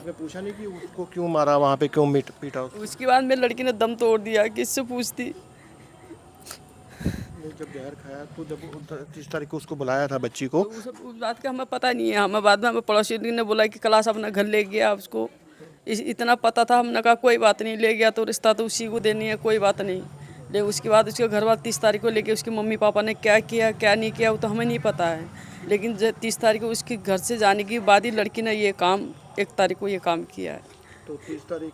आपने पूछा नहीं कि उसको क्यों मारा, वहाँ पे क्यों पीटा उसको? उसके बाद मेरी लड़की ने दम तोड़ दिया, किससे पूछती। नहीं, जब जहर खाया तो जब 30 तारीख को उसको बुलाया था बच्ची को। तो उस बात का हमें पता नहीं है। हमें बाद में हमें पड़ोसी ने बोला कि क्लास अपना घर ले गया उसको, इतना पता था। हमने कहा कोई बात नहीं, ले गया तो रिश्ता तो उसी को देनी है, कोई बात नहीं। लेकिन उसके बाद उसके घर वाले 30 तारीख को लेके उसके मम्मी पापा ने क्या किया क्या नहीं किया वो तो हमें नहीं पता है। लेकिन 30 तारीख को उसके घर से जाने के बाद ही लड़की ने ये काम 1 तारीख को ये काम किया है। तो 30 तारीख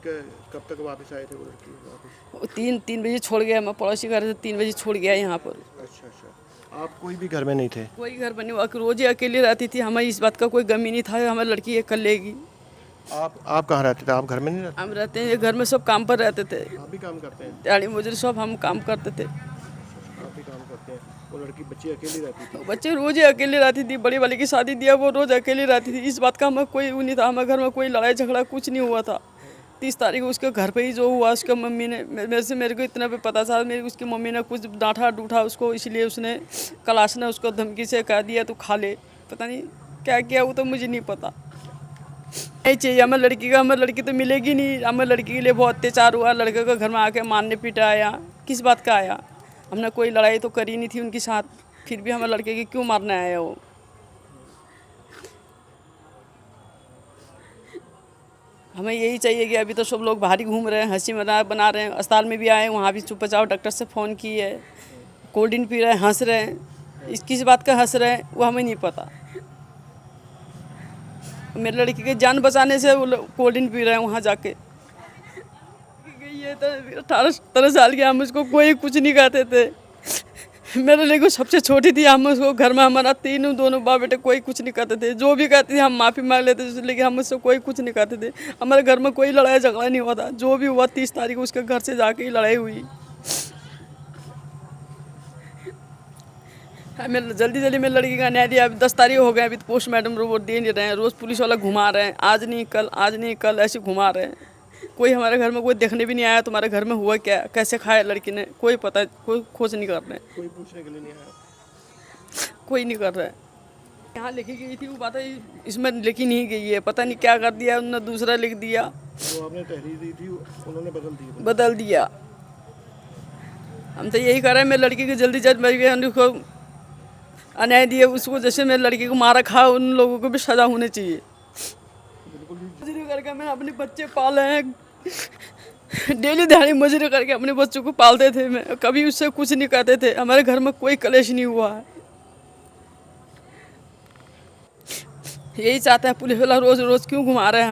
कब तक वापस आए थे वो लड़की वापस? वो 3 बजे छोड़ गया। मैं पड़ोसी घर से 3 बजे छोड़ गया यहाँ पर। अच्छा अच्छा, आप कोई भी घर में नहीं थे? कोई घर पर नहीं, रोज ही अकेली रहती थी। हमें इस बात का कोई गम ही नहीं था हमें लड़की ये कर लेगी। आप कहाँ रहते थे? आप घर में नहीं रहते? हम रहते हैं घर में, सब काम पर रहते थे, आप भी काम करते हैं? दिहाड़ी मजदूरी सब हम काम करते थे। आप भी काम करते हैं। वो लड़की बच्ची अकेली रहती थी? बच्चे रोज ही अकेली रहती थी। बड़ी वाली की शादी दिया वो रोज अकेली रहती थी। इस बात का हमें कोई वो नहीं था। हमारे घर में कोई लड़ाई झगड़ा कुछ नहीं हुआ था। 30 तारीख को उसके घर पे ही जो हुआ, उसके मम्मी ने मेरे को इतना भी पता था। मेरी उसकी मम्मी ने कुछ डांटा डूठा उसको, इसलिए उसने क्लास ने उसको धमकी से कह दिया तो खा ले। पता नहीं क्या किया वो तो मुझे नहीं पता। नहीं चाहिए हमें लड़की का, हमें लड़की तो मिलेगी नहीं। हमें लड़की के लिए बहुत अत्याचार हुआ। लड़के को घर में आके मारने पीटा आया। किस बात का आया? हमने कोई लड़ाई तो करी नहीं थी उनके साथ, फिर भी हमें लड़के की क्यों मारने आया वो? हमें यही चाहिए कि अभी तो सब लोग बाहर ही घूम रहे हैं, हंसी मजाक बना रहे हैं। अस्पताल में भी आए, वहाँ भी चुप चाप डॉक्टर से फ़ोन किए, कोल्ड ड्रिंक पी रहे हैं, हंस रहे हैं। इस किस बात का हंस रहे हैं वो हमें नहीं पता। मेरे लड़की की जान बचाने से वो कोल्ड ड्रिंक पी रहे हैं वहाँ जाके। ये तो 18-17 साल की, हम उसको कोई कुछ नहीं कहते थे। मेरे लड़की सबसे छोटी थी, हम उसको घर में हमारा दोनों बाप बेटे कोई कुछ नहीं कहते थे। जो भी कहते थे हम माफ़ी मांग लेते थे, लेकिन हम उससे कोई कुछ नहीं कहते थे। हमारे घर में कोई लड़ाई झगड़ा नहीं हुआ था। जो भी हुआ 30 तारीख को उसके घर से जाके ही लड़ाई हुई। हमें जल्दी मेरी लड़की का न्याय दिया। अभी 10 तारीख हो गए, अभी तो पोस्टमार्टम रिपोर्ट दे नहीं रहे हैं। रोज़ पुलिस वाला घुमा रहे हैं, आज नहीं कल ऐसे घुमा रहे हैं। कोई हमारे घर में कोई देखने भी नहीं आया तुम्हारे घर में हुआ क्या, कैसे खाया लड़की ने, कोई पता, कोई खोज नहीं कर रहे हैं। कोई पूछने के लिए नहीं आया? कोई नहीं कर रहा है। यहाँ लिखी गई थी वो बात इसमें लिखी नहीं गई है। पता नहीं क्या कर दिया उन्होंने, दूसरा लिख दिया। जो आपने तहरीर दी थी उन्होंने बदल दिया। हम तो यही कर रहे हैं मेरी लड़की की जल्दी उसको अन्याय दिए। उसको जैसे मेरी लड़की को मारा खा, उन लोगों को भी सजा होनी चाहिए। मजदूरी करके मैंने अपने बच्चे पाले हैं। डेली दिहाड़ी मजदूरी करके अपने बच्चों को पालते थे। मैं कभी उससे कुछ नहीं कहते थे। हमारे घर में कोई कलेश नहीं हुआ है। यही चाहते हैं पुलिस वाला रोज रोज क्यों घुमा रहे हैं।